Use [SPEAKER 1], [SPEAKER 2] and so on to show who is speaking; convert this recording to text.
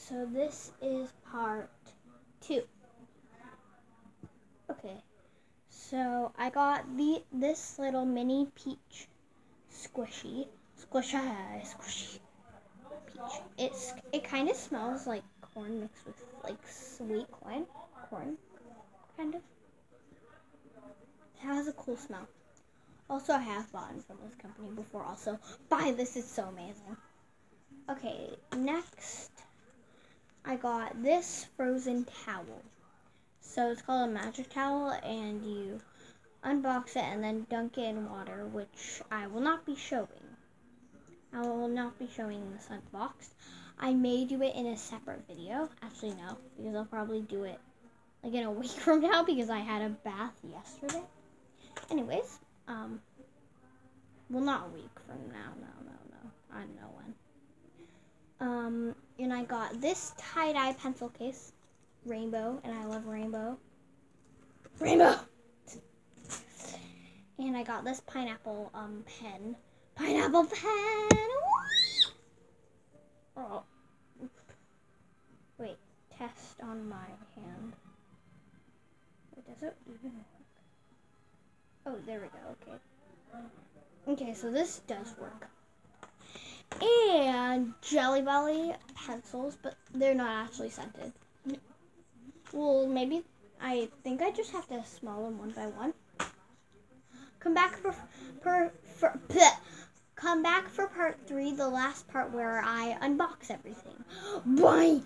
[SPEAKER 1] so this is part 2. Okay, so I got this little mini peach squishy peach. It kind of smells like corn mixed with like sweet corn, kind of. It has a cool smell. Also, I have bought from this company before. Also, buy this; it's so amazing. Okay, next I got this frozen towel. So it's called a magic towel, and you unbox it and then dunk it in water, which I will not be showing. I will not be showing this unboxed. I may do it in a separate video. Actually, no, because I'll probably do it like in a week from now because I had a bath yesterday. Anyways, well, not a week from now. No. I don't know when. And I got this tie-dye pencil case, rainbow, and I love rainbow. Rainbow! And I got this pineapple pen. Pineapple pen! Oh. Wait, test on my hand. Wait, does it even work? Oh, there we go, okay. Okay, so this does work. And Jelly Belly pencils, but they're not actually scented. Well, maybe, I think I just have to smell them one by one. Come back come back for part 3, the last part where I unbox everything. Bye!